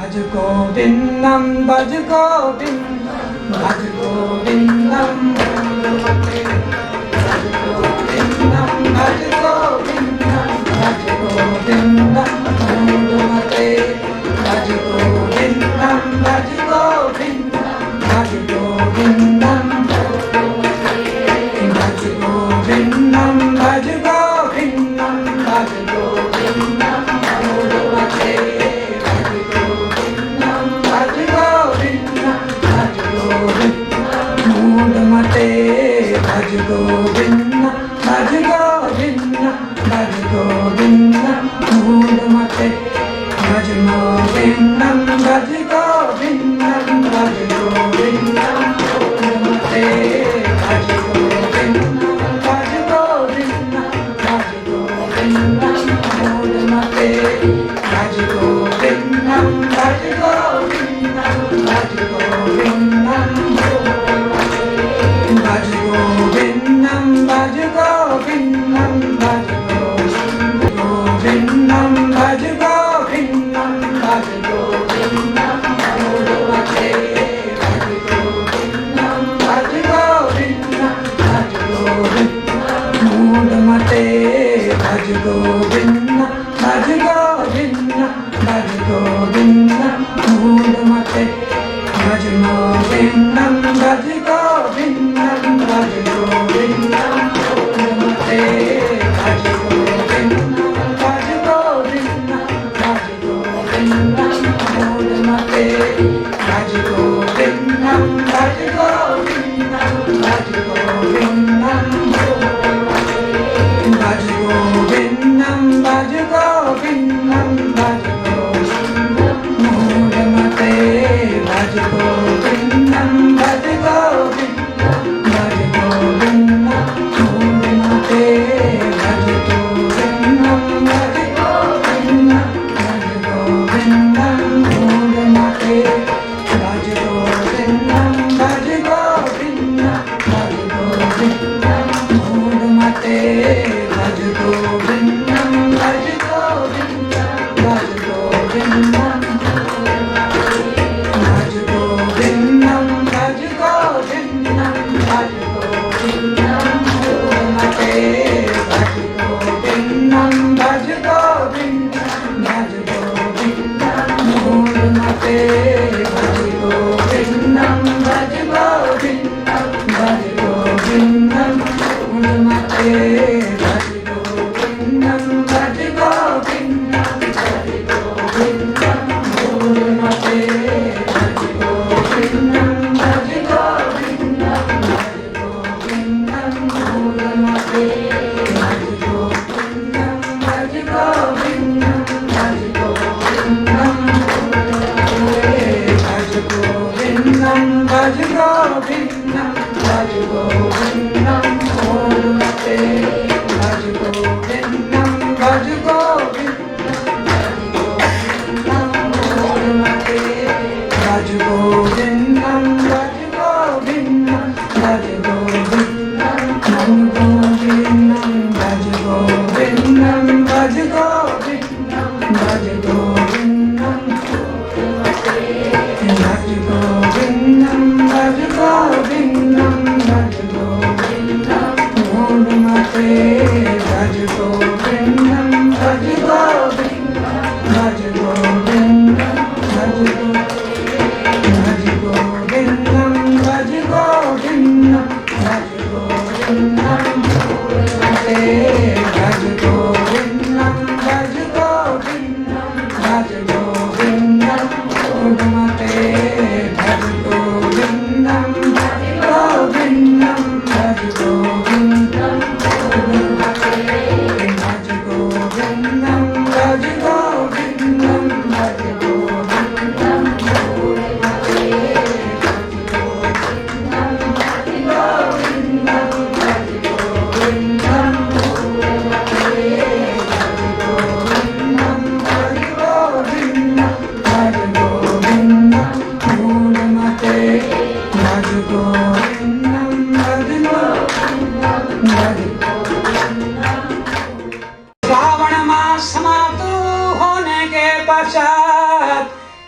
भज गोविंदम भज गोविंदम भज गोविंदम मूलमते भज गोविंदम भज गोविंदम भज गोविंदम मूलमते भज गोविंदम भज गोविंदम भज गोविंदम भज गोविंदम भज गोविंदम भज गोविंदम मूलमते भज गोविंदम भज गोविंदम भज गोविंदम मूलमते भज गोविंदम भज गोविंदम भज गोविंदम मूलमते भज गोविंदम भज गोविंदम भज गोविंदम मूलमते भज गोविंदम भज गोविंदम भज गोविंदम मूलमते भज गोविंदम भज गोविंदम भज गोविंदम भज गोविंदम भज गोविंदम भज गोविंदम भज गोविंदम भज गोविंदम मूलमते भज गोविंदम भज गोविंदम भज गोविंदम मूलमते भज गोविंदम भज गोविंदम भज गोविंदम मूलमते भज गोविंदम भज गोविंदम भज गोविंदम मूलमते भज गोविंदम भज गोविंदम भज गोविंदम मूलमते भज गोविंदम भज गोविंदम भज गोविंदम भज गोविंदम भज गोविंदम भज गोविंदम मूलमते भज गोविंदम भज गोविंदम भज गोविंदम मूलमते भज गोविंदम भज गोविंदम भज गोविंदम मूलमते भज गोविंदम भज गोविंदम भज गोविंदम मूलमते भज गोविंदम भज गोविंदम भज गोविंदम भज गोविंदम भज गोविंदम भज गोविंदम मूलमते भज गोविंदम भज गोविंदम भज गोविंदम मूलमते भज गोविंदम भज गोविंदम भज गोविंदम मूलमते भज गोविंदम भज गोविंदम भज गोविंदम मूलमते भज गोविंदम भज गोविंदम भज गोविंदम मूलमते भज गोविंदम भज गोविंदम भज गोविंदम मूलमते भज गोविंदम भज गोविंदम भज गोविंदम मूलमते भज गोविंदम भज गोविंदम मूलमते भज गोविंदम भज गोविंदम भज गोविंदम गोविंदम भज गोविंदम भज गोविंदम भज गोविंदम भज गोविंदम भज गोविंदम भज गोविंदम मूलमते भज गोविंदम भज गोविंदम भज गोविंदम भज गोविंदम भज गोविंदम भज गोविंदम मूलमते भज गोविंदम भज गोविंदम भज गोविंदम मूलमते भज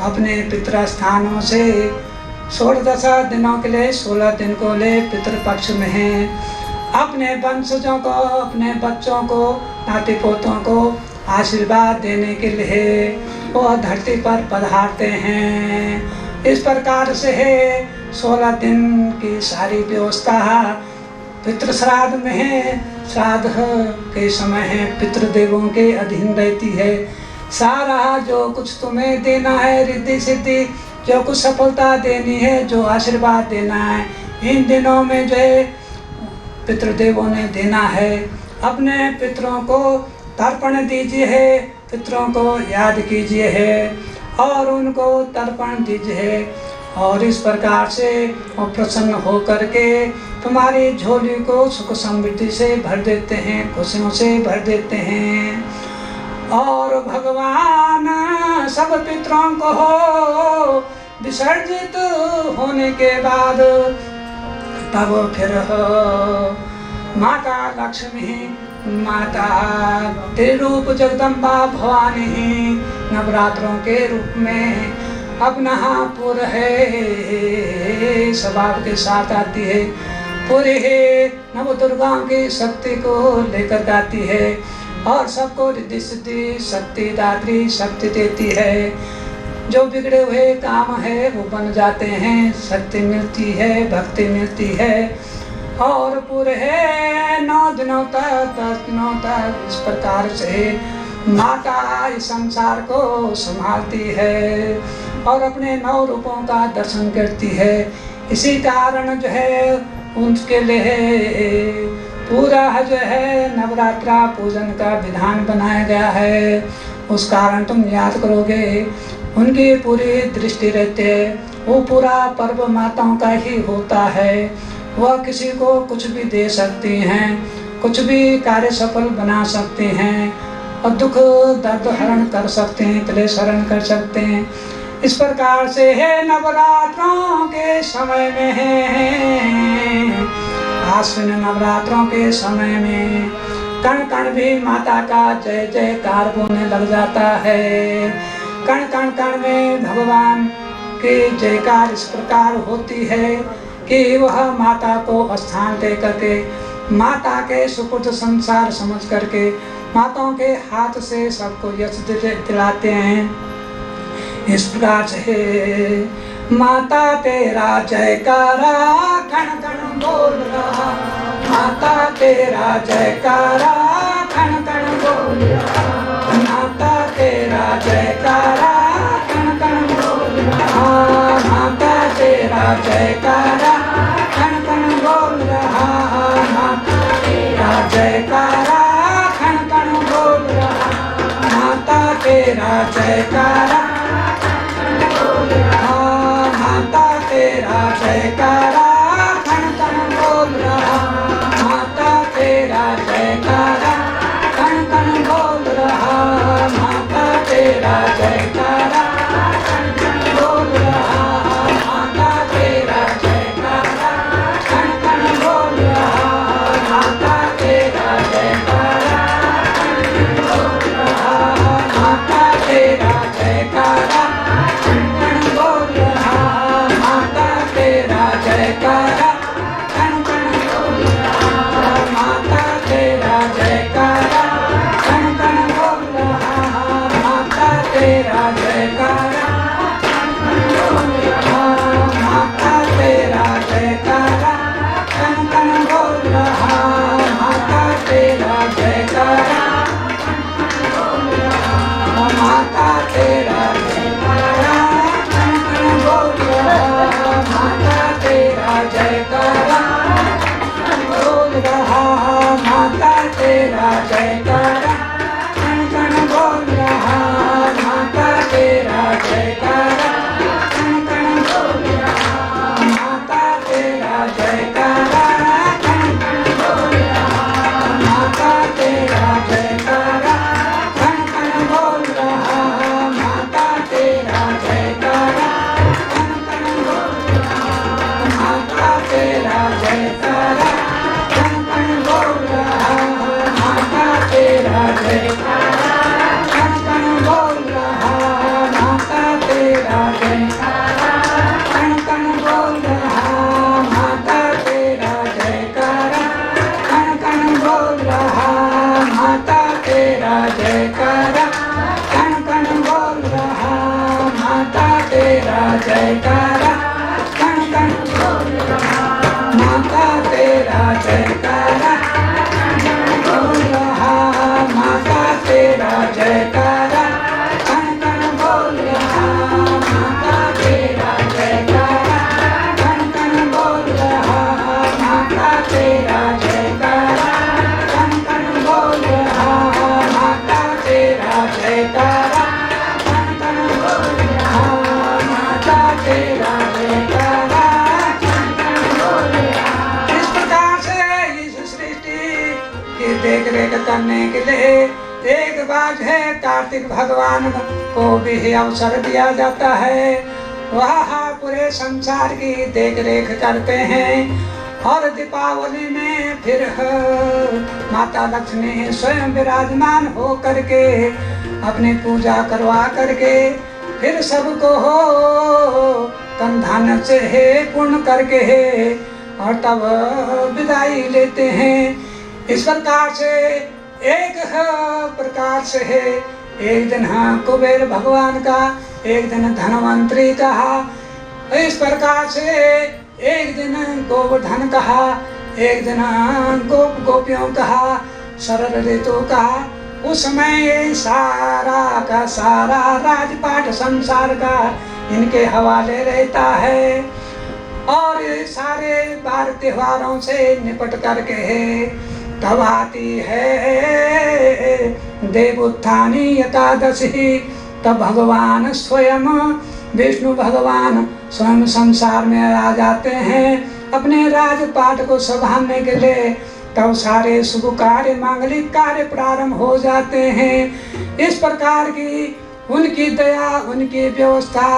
अपने पितृस्थानों से 16 दिनों के लिए 16 दिन को ले पितृपक्ष में हैं। अपने वंशजों को, अपने बच्चों को, नाती पोतों को आशीर्वाद देने के लिए वो धरती पर पधारते हैं। इस प्रकार से है 16 दिन की सारी व्यवस्था पितृ श्राद्ध में है। श्राद्ध के समय है पितृदेवों के अधीन रहती है। सारा जो कुछ तुम्हें देना है, रिद्धि सिद्धि, जो कुछ सफलता देनी है, जो आशीर्वाद देना है, इन दिनों में जो है पितृदेवों ने देना है। अपने पितरों को तर्पण दीजिए है, पितरों को याद कीजिए है और उनको तर्पण दीजिए है। और इस प्रकार से वो प्रसन्न हो करके तुम्हारी झोली को सुख समृद्धि से भर देते हैं, खुशियों से भर देते हैं। और भगवान सब पितरों को विसर्जित होने के बाद तब फिर माता लक्ष्मी, माता त्रिरूप जगदम्बा भवानी नवरात्रों के रूप में अपना पूरे स्वभाव के साथ आती है। पूरे नव दुर्गाओं की शक्ति को लेकर गाती है और सबको रिद्धि सिद्धि शक्ति दात्री शक्ति देती है। जो बिगड़े हुए काम है वो बन जाते हैं, शक्ति मिलती है, भक्ति मिलती है। और पूरे 9 दिनों तक 10 दिनों तक इस प्रकार से माता इस संसार को संभालती है और अपने 9 रूपों का दर्शन करती है। इसी कारण जो है उनके लिए पूरा जो है नवरात्रा पूजन का विधान बनाया गया है। उस कारण तुम याद करोगे, उनकी पूरी दृष्टि रहती है। वो पूरा पर्व माताओं का ही होता है। वह किसी को कुछ भी दे सकती हैं, कुछ भी कार्य सफल बना सकते हैं और दुख दर्द हरण कर सकते हैं, क्लेश हरण कर सकते हैं। इस प्रकार से है नवरात्रों के समय में है, आश्विन नवरात्रों के समय में कण कण भी माता का जय जयकार बोलने लग जाता है। कण कण कण में भगवान की जयकार इस प्रकार होती है कि वह माता को स्थान दे करके, माता के सुपुत्र संसार समझ करके माताओं के हाथ से सबको यश दिलाते हैं। इस प्रकार से माता तेरा जयकारा कण कण बोल रहा, माता तेरा जयकारा कण कण बोल रहा, माता तेरा जयकारा कण कण बोल रहा, माता तेरा जयकारा कण कण बोल रहा, माता तेरा जयकारा कण कण बोल रहा, माता तेरा जयकारा माता तेरा जयकारा कण कण बोल रहा, माता तेरा जयकारा कण कण बोल रहा, माता तेरा जयकारा कण कण बोल रहा, माता तेरा जयकारा कण कण बोल रहा, माता तेरा जयकारा कण कण बोल रहा, माता तेरा जयकारा कण कण बोल रहा, माता तेरा जय जयकारा, कण कण बोल रहा, माता तेरा जयकारा बोल रहा, माता तेरा जयकारा कण कण बोल रहा, माता तेरा जयकारा कण कण बोल रहा, माता तेरा जयकारा कण कण बोल रहा, माता तेरा जयकारा कण कण बोल रहा, माता तेरा जयकारा कण कण बोल रहा। इस प्रकार से इस सृष्टि की देख रेख करने के लिए एक बार है कार्तिक भगवान को भी अवसर दिया जाता है। वह पूरे संसार की देख रेख करते हैं और दीपावली में फिर माता लक्ष्मी स्वयं विराजमान हो करके अपनी पूजा करवा करके फिर सबको कंधान से पूर्ण करके और तब विदाई लेते हैं। इस प्रकार से एक प्रकार से है, एक दिन कुबेर भगवान का, एक दिन धनवंतरी कहा, इस प्रकार से एक दिन गोवर्धन कहा, एक दिन गोप गोपियों कहा, शरद ऋतु कहा। उस समय सारा का सारा राजपाट संसार का इनके हवाले रहता है और सारे बार त्योहारों से निपट करके तब आती है देवोत्थानी एकादशी। तब भगवान स्वयं विष्णु भगवान स्वयं संसार में आ जाते हैं अपने राजपाट को संभालने के लिए। तब सारे शुभ कार्य मांगलिक कार्य प्रारंभ हो जाते हैं। इस प्रकार की उनकी दया उनकी व्यवस्था,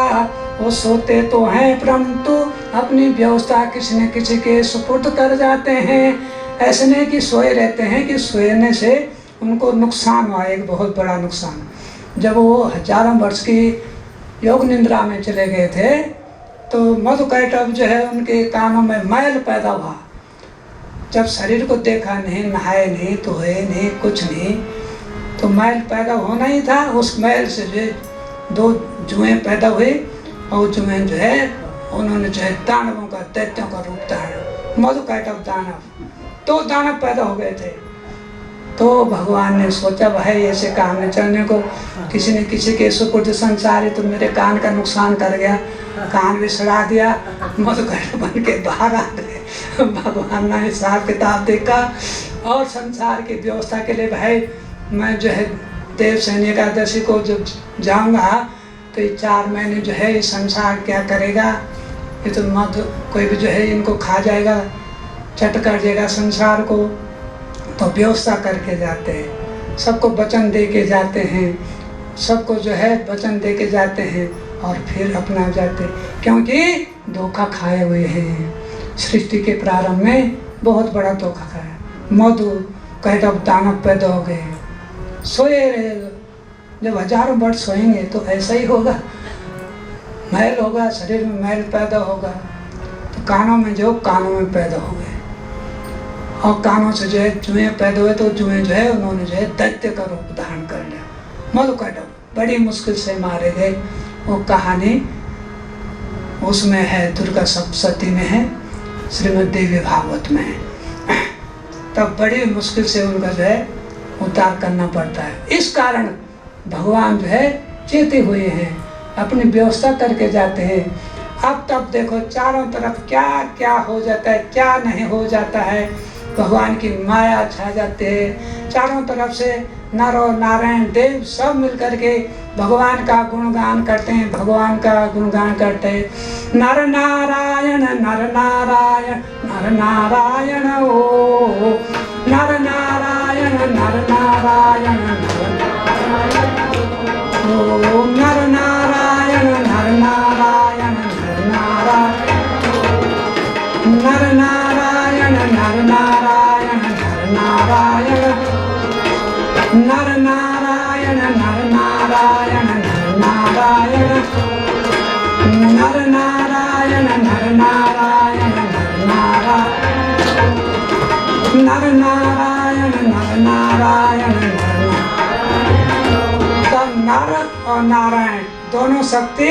वो सोते तो हैं परंतु अपनी व्यवस्था किसी न किसी के सुपुर्द कर जाते हैं। ऐसे नहीं कि सोए रहते हैं कि सोने से उनको नुकसान हुआ, एक बहुत बड़ा नुकसान। जब वो हजारों वर्ष की योग निद्रा में चले गए थे तो मधुकैटभ जो है उनके कानों में मैल पैदा हुआ। जब शरीर को देखा नहीं, नहाए नहीं, धोए नहीं, कुछ नहीं, तो मैल पैदा होना ही था। उस मैल से जो दो जुएं पैदा हुए और जुएं जो है उन्होंने जो है दानवों का, दैत्यों का रूप धारण, मधुकैटभ दानव, तो दानव पैदा हो गए थे। तो भगवान ने सोचा भाई ऐसे काम में चलने को, किसी ने किसी के सुपुर्द संसारी, तो मेरे कान का नुकसान कर गया, कान भी सड़ा दिया, मधुकैटभ बन के बाहर आ गए। भगवान ने हिसाब किताब देखा और संसार की व्यवस्था के लिए भाई मैं जो है देवसेनी एकादशी को जब जाऊंगा तो ये 4 महीने जो है ये संसार क्या करेगा, ये तो मधु कोई भी जो है इनको खा जाएगा, चट कर देगा संसार को। तो व्यवस्था करके जाते हैं, सबको वचन दे के जाते हैं, सबको जो है वचन दे के जाते हैं और फिर अपना जाते, क्योंकि धोखा खाए हुए हैं। सृष्टि के प्रारंभ में बहुत बड़ा धोखा खाया, मधुकैटभ दानव पैदा हो गए, सोए रहे। जब हजारों वर्ष सोएंगे तो ऐसा ही होगा, मैल होगा, शरीर में मैल पैदा होगा। तो कानों में जो कानों में पैदा हो गए और कानों से जो है जुएं पैदा हुए, तो जुएं जो है उन्होंने जो है दैत्य का रूप धारण कर लिया। मधुकैटभ बड़ी मुश्किल से मारे गए। वो कहानी उसमें है, दुर्गा सप्तशती में है, श्रीमद् देवी भागवत में है। तब बड़ी मुश्किल से उनका जो है उद्धार करना पड़ता है। इस कारण भगवान जो है चेते हुए हैं, अपनी व्यवस्था करके जाते हैं। अब तब देखो चारों तरफ क्या क्या हो जाता है, क्या नहीं हो जाता है। भगवान की माया छा जाते हैं चारों तरफ से। नर और नारायण देव सब मिलकर के भगवान का गुणगान करते हैं, भगवान का गुणगान करते हैं। नर नारायण नर नारायण नर नारायण ओ, नर नारायण नर नारायण नर ओ, नर नारायण नर नारायण नर नारायण, नर नारायण नर नारायण नर नारायण, नर नारायण नर नारायण नर नारायण, नर नारायण नर नारायण नर नारायण, नर नारायण नर नारायण नर। तब नर और नारायण दोनों शक्ति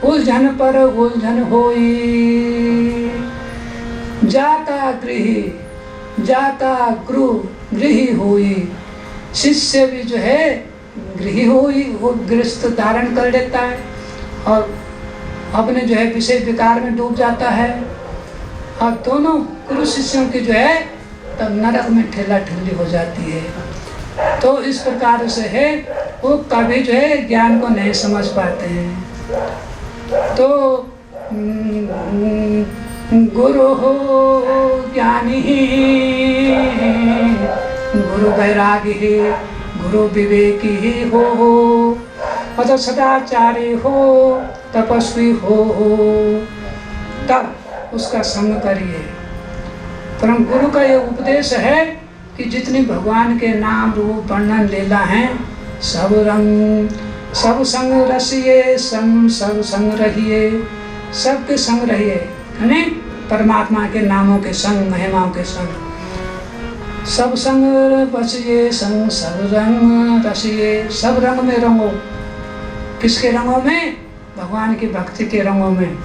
उलझन पर उलझन होई, जाता गृही होई। शिष्य भी जो है गृही होई, वो गृहस्थ धारण कर लेता है और अपने जो है विषय विकार में डूब जाता है। और दोनों गुरु शिष्यों की जो है तब नरक में ठेला ठेली हो जाती है। तो इस प्रकार से है वो कभी जो है ज्ञान को नहीं समझ पाते हैं। तो गुरु हो ज्ञानी, गुरु वैरागी, गुरु विवेकी हो, और सदाचारी हो, तपस्वी हो, तब उसका संग करिए। परम गुरु का ये उपदेश है कि जितनी भगवान के नाम रूप वर्णन लीला हैं, सब रंग सब संग रसिए, सब संग रहिए, सबके संग रहिए, यानी परमात्मा के नामों के संग, महिमाओं के संग। सब संग बसिए, सब रंग रसिए, सब रंग में रंगो। किसके रंगों में? भगवान की भक्ति के रंगों में।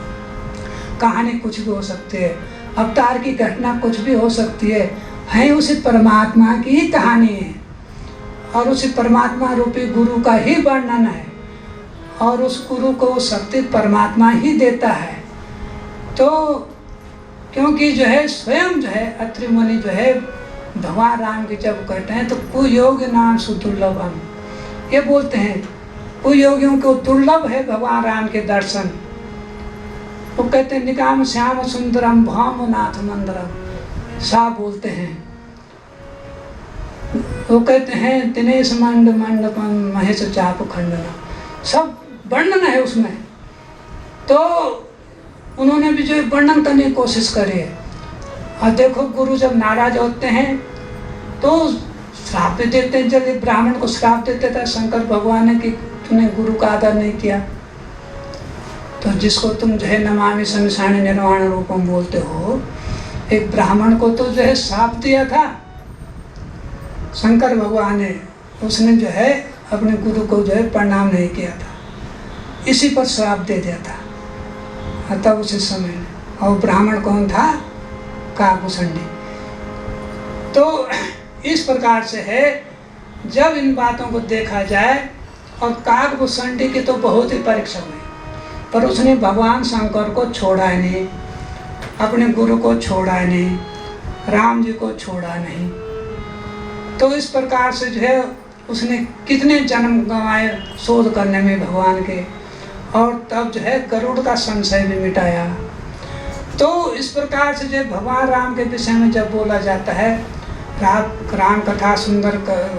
कहानी कुछ भी हो सकती है, अवतार की घटना कुछ भी हो सकती है उसी परमात्मा की ही कहानी है और उसी परमात्मा रूपी गुरु का ही वर्णन है और उस गुरु को शक्ति परमात्मा ही देता है। तो क्योंकि जो है स्वयं जो है अत्रि मुनि जो है भगवान राम की जब कहते हैं तो कुयोग नाम सुदुर्लभम, ये बोलते हैं कुयोगियों को दुर्लभ है भगवान राम के दर्शन। वो कहते हैं निकाम श्याम सुंदरम भामनाथ मंदरम, साफ बोलते हैं। वो कहते हैं दिनेश मंड मंडपम महेश चाप खंडना, सब वर्णन है उसमें। तो उन्होंने भी जो वर्णन करने की कोशिश करी है। और देखो गुरु जब नाराज होते हैं तो श्राप भी देते हैं। जब ब्राह्मण को श्राप देते थे शंकर भगवान ने कि तूने गुरु का आदर नहीं किया, तो जिसको तुम जो है नमामि शमशानी निर्वाण रूपम बोलते हो, एक ब्राह्मण को तो जो है श्राप दिया था शंकर भगवान ने, उसने जो है अपने गुरु को जो है प्रणाम नहीं किया था, इसी पर श्राप दे दिया था। तब उसी समय में, और ब्राह्मण कौन था? काकभूषणी। तो इस प्रकार से है जब इन बातों को देखा जाए, और काकभूषणी की तो बहुत ही परीक्षा हुई, पर उसने भगवान शंकर को छोड़ा ही नहीं, अपने गुरु को छोड़ा ही नहीं, राम जी को छोड़ा नहीं। तो इस प्रकार से जो है उसने कितने जन्म गंवाए शोध करने में भगवान के, और तब जो है गरुड़ का संशय भी मिटाया। तो इस प्रकार से जो भगवान राम के विषय में जब बोला जाता है, राम कथा सुंदर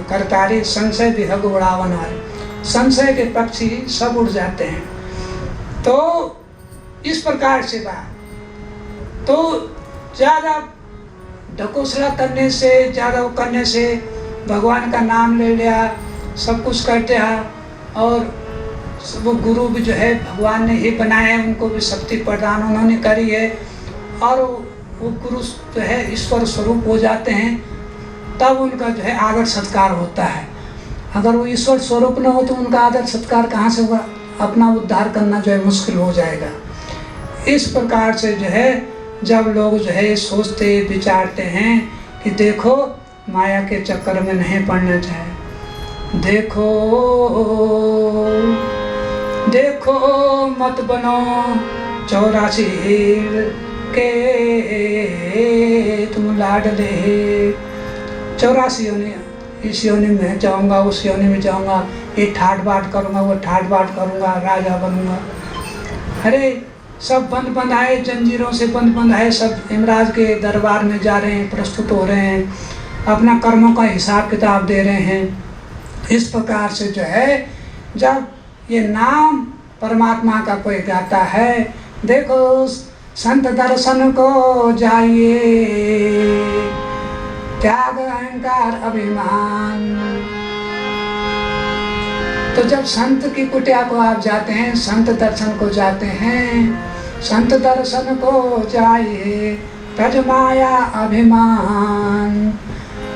करतारी संशय विहग उड़ावन हारे, संशय के पक्षी सब उड़ जाते हैं। तो इस प्रकार से बात, तो ज़्यादा ढकोसला करने से, ज़्यादा वो करने से, भगवान का नाम ले लिया, सब कुछ करते हैं, और वो गुरु भी जो है भगवान ने ही बनाए हैं, उनको भी शक्ति प्रदान उन्होंने करी है, और वो गुरु जो है ईश्वर स्वरूप हो जाते हैं, तब उनका जो है आदर सत्कार होता है। अगर वो ईश्वर स्वरूप न हो तो उनका आदर सत्कार कहाँ से होगा? अपना उद्धार करना जो है मुश्किल हो जाएगा। इस प्रकार से जो है जब लोग जो है सोचते विचारते हैं कि देखो माया के चक्कर में नहीं पड़ना चाहिए, देखो मत बनो 84 के तुम लाडले, 84 योनि, इस योनि में जाऊंगा, उस योनि में जाऊंगा, ये ठाट बाट करूंगा, वो ठाट बाट करूंगा, राजा बनूंगा। अरे सब बंद बंधाए, जंजीरों से बंद बंधाए, सब यमराज के दरबार में जा रहे हैं, प्रस्तुत हो रहे हैं, अपना कर्मों का हिसाब किताब दे रहे हैं। इस प्रकार से जो है जब ये नाम परमात्मा का कोई गाता है, देखो संत दर्शन को जाइए, त्याग अहंकार अभिमान। तो जब संत की कुटिया को आप जाते हैं, संत दर्शन को जाते हैं, संत दर्शन को जाइए, तज माया अभिमान,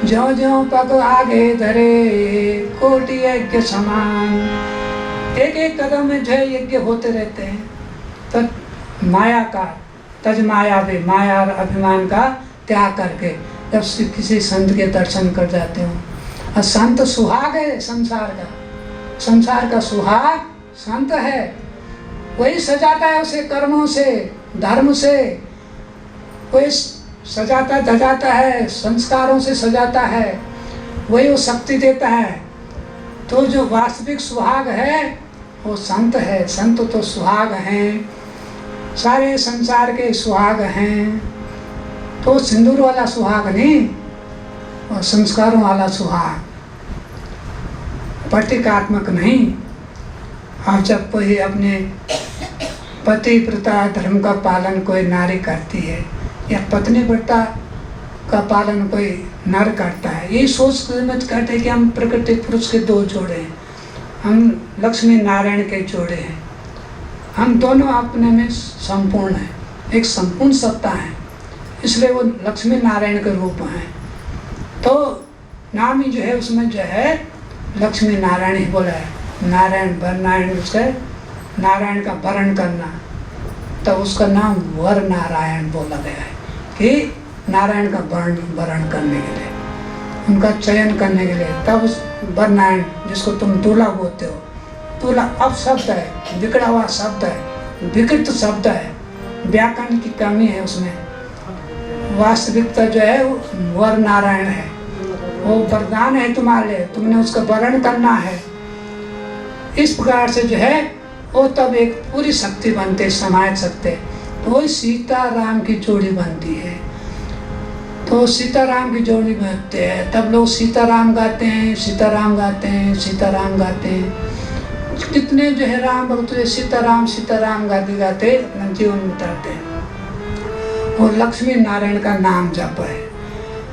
ज्यों ज्यों पग आगे धरे कोटि यज्ञ समान। एक एक कदम में जो यज्ञ होते रहते हैं, तो माया का तज माया भी, माया और अभिमान का त्याग करके जब किसी संत के दर्शन कर जाते हो, और संत सुहाग है संसार का, संसार का सुहाग संत है, वही सजाता है उसे कर्मों से, धर्म से, वही सजाता धजाता है, संस्कारों से सजाता है, वही वो शक्ति देता है। तो जो वास्तविक सुहाग है वो संत है। संत तो सुहाग हैं, सारे संसार के सुहाग हैं। तो सिंदूर वाला सुहाग नहीं, और संस्कारों वाला सुहाग, प्रतीकात्मक नहीं। और जब कोई अपने पति प्रथा धर्म का पालन कोई नारी करती है, या पत्नी प्रथा का पालन कोई नर करता है, ये सोच मत करते कि हम प्रकृति पुरुष के दो जोड़े हैं, हम लक्ष्मी नारायण के जोड़े हैं। हम दोनों अपने में संपूर्ण हैं, एक संपूर्ण सत्ता है, इसलिए वो लक्ष्मी नारायण के रूप हैं। तो नाम ही जो है उसमें जो है लक्ष्मी नारायण ही बोला है। नारायण नारायण उसके नारायण का वर्ण करना, तो उसका नाम वर नारायण बोला गया है कि नारायण का वर्ण करने के लिए, उनका चयन करने के लिए। तब उस वर नारायण जिसको तुम दूल्हा बोलते हो, दूल्हा अपशब्द है, बिगड़ा हुआ शब्द है, विकृत शब्द है, व्याकरण की कमी है उसमें। वास्तविकता जो है वर नारायण है, वो वरदान है तुम्हारे लिए, तुमने उसका वर्ण करना है। इस प्रकार से जो है वो तब एक पूरी शक्ति बनते, समाज सकते, तो वही सीता राम की जोड़ी बनती है। तो सीताराम की जोड़ी बनते हैं, तब लोग सीताराम गाते हैं, सीताराम गाते हैं, सीताराम गाते हैं। कितने जो है राम भक्त सीताराम सीताराम गाते गाते अपना जीवन बिताते हैं। और लक्ष्मी नारायण का नाम जप है,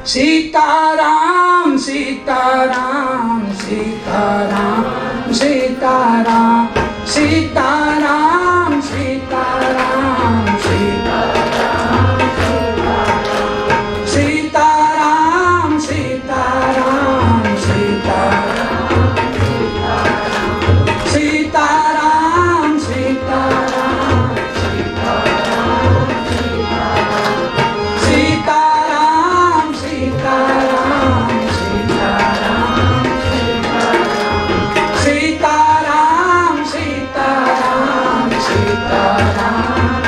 सीताराम सीताराम सीताराम सीताराम सीताराम सीताराम सीताराम सीताराम सीताराम सीताराम सीताराम सीताराम सीताराम सीताराम सीताराम सीताराम सीताराम सीताराम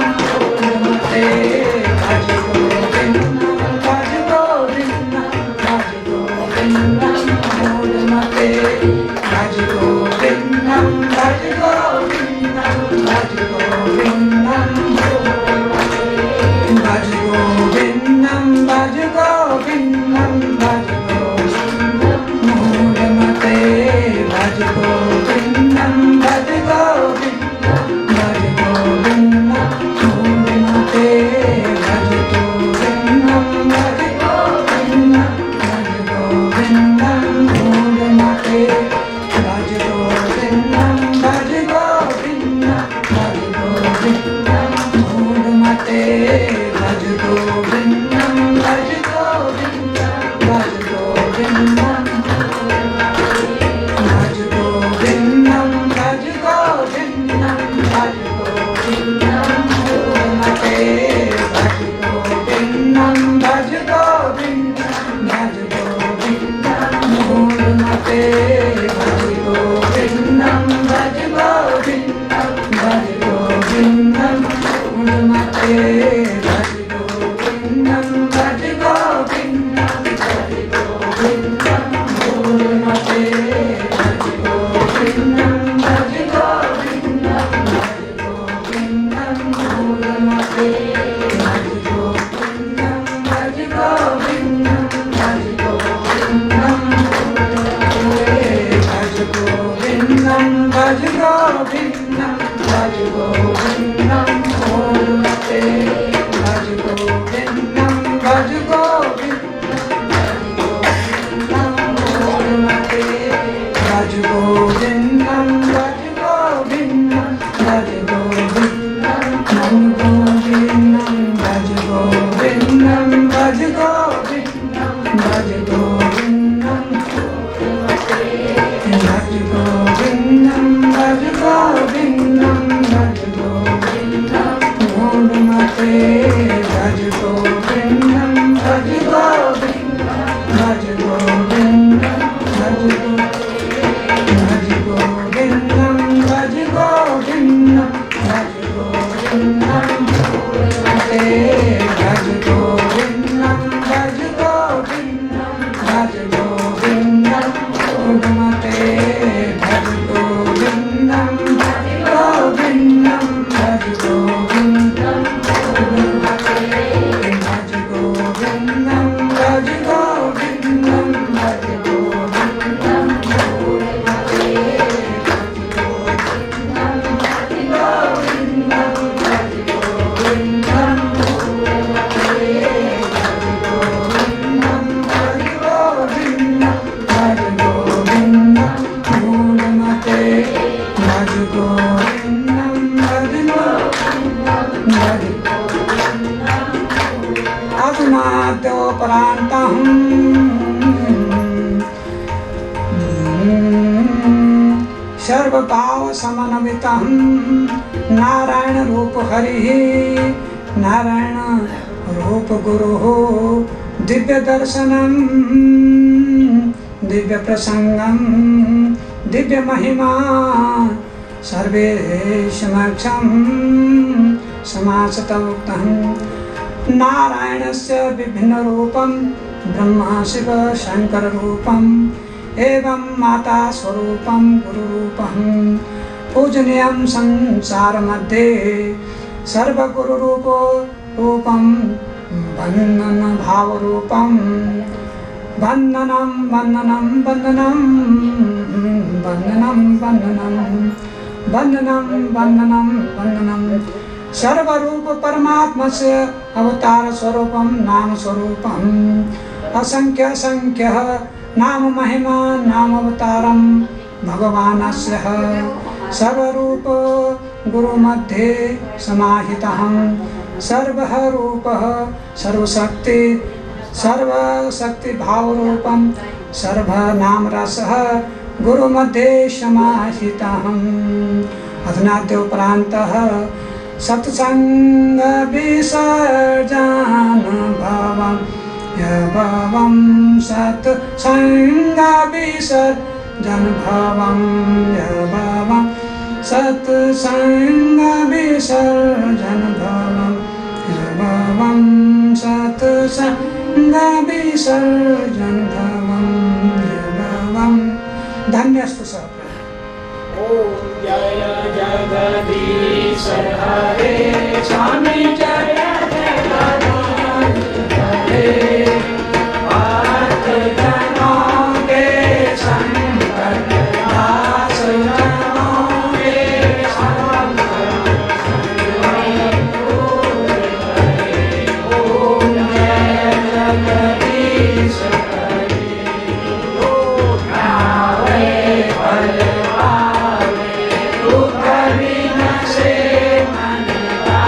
गोविंदम मूढ़मते भज गोविंदम भज गोविंदम भज गोविंदम मूढ़मते भज गोविंदम भज गोविंदम भज गोविंदम मूढ़मते भज गोविंदम भज गोविंदम भज गोविंदम भज गोविंदम भज गोविंदम भज गोविंदम मूढ़मते भज गोविंदम भज गोविंदम मूढ़मते भज गोविंदम भज गोविंदम भज गोविंदम गोविंदम भज गोविंदम भज गोविंदम भज गोविंदम भज गोविंदम भज गोविंदम भज गोविंदम मूढ़मते भज गोविंदम भज गोविंदम भज गोविंदम भज गोविंदम भज गोविंदम भज गोविंदम मूढ़मते भज गोविंदम भज गोविंदम भज गोविंदम मूढ़मते भज गोविंदम भज गोविंदम भज गोविंदम मूढ़मते भज गोविंदम भज गोविंदम भज गोविंदम मूढ़मते भज गोविंदम भज गोविंदम भज गोविंदम मूढ़मते भज गोविंदम भज गोविंदम भज गोविंदम मूढ़मते भज गोविंदम भज गोविंदम अधुनाद्योपरान्तम् सर्वभाव समन्वितं नारायण रूप हरिः नारायण रूप गुरुः दिव्य दर्शनम दिव्य प्रसंगम दिव्य महिमा सर्वे समक्षम समासत उक्तम् नारायणस्य विभिन्न रूपं ब्रह्मा शिव शंकर रूपम् एवं माता स्वरूपं गुरु रूपं पूजनीयं संसार मध्ये सर्वगुरु रूपं बंधन भाव रूपं बंधनं बंधनं बंधनं बंधनं बंधनं बंधनं बंधनं बंधनं सर्वरूप परमात्मस्य अवतार स्वरूपं नाम स्वरूपं असंख्य संख्य नाम महिमा नाम अवतारं भगवानस्य सर्वरूप गुरु मध्ये समाहितः सर्वः रूपः सर्वशक्ति सर्वशक्ति भाव रूपं सर्वनाम रसः गुरु मध्ये समाहितः अधुनाद्योपरान्तः सत्संग विसर्जन भावं भावं सत्संग विसर्जन भावं भावं सत्संग विसर्जन भावं भावं सत्संग विसर्जन भावं भावं धन्यस्तु सब। ओम जय जगदीश हरे स्वामी जय जगदीश हरे भक्त जनों के संकट नाश जनों के संकट दूर करे। ओम जय जगदीश हरे लोक आवे फल पावे दुख विनाशे मन का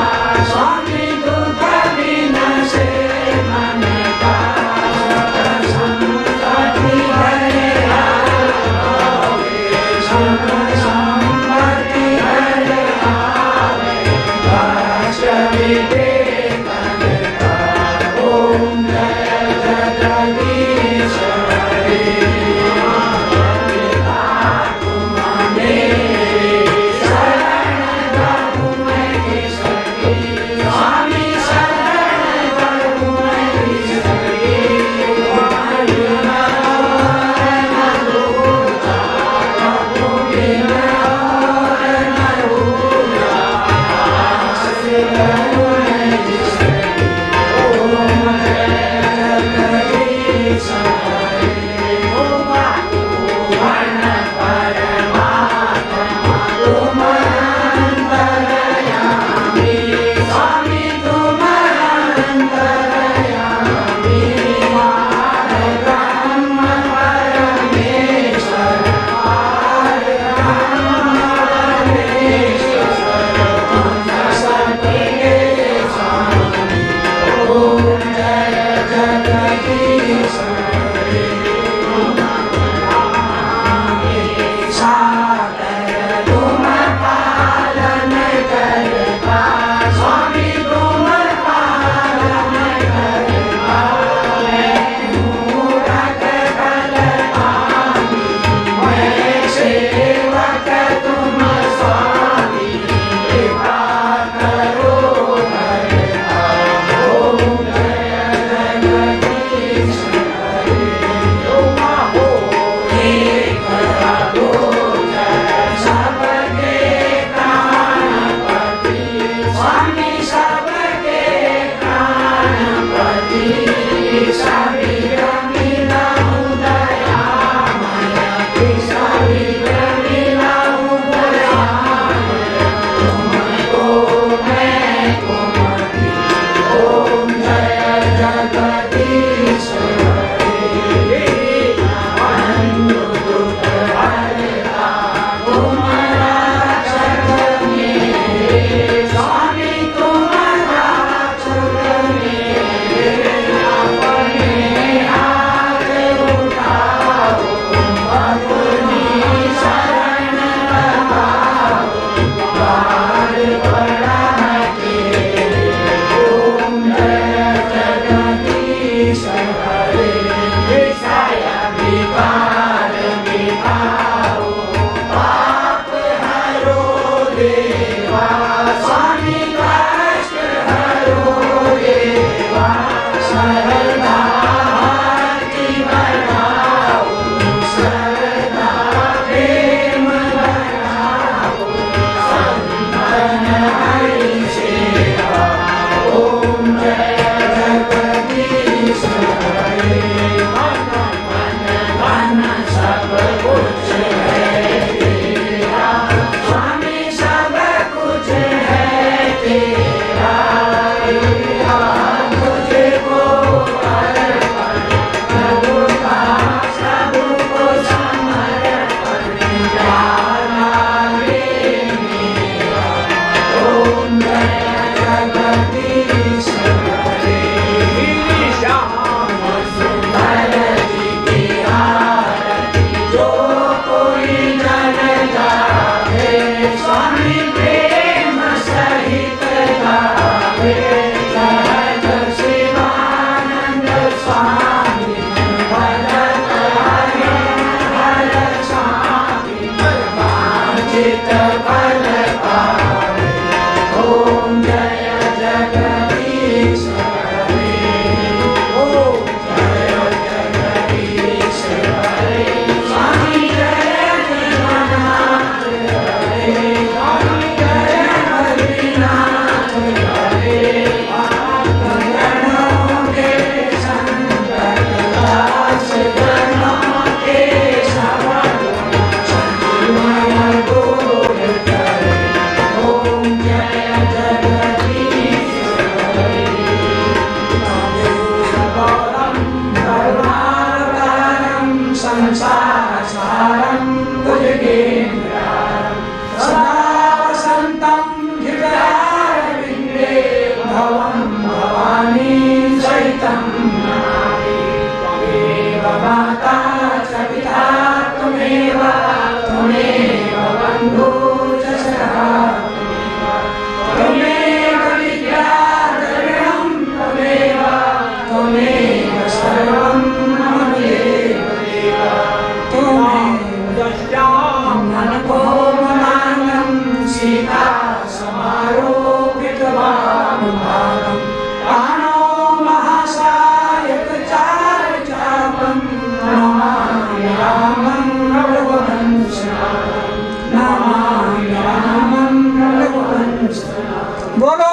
बोलो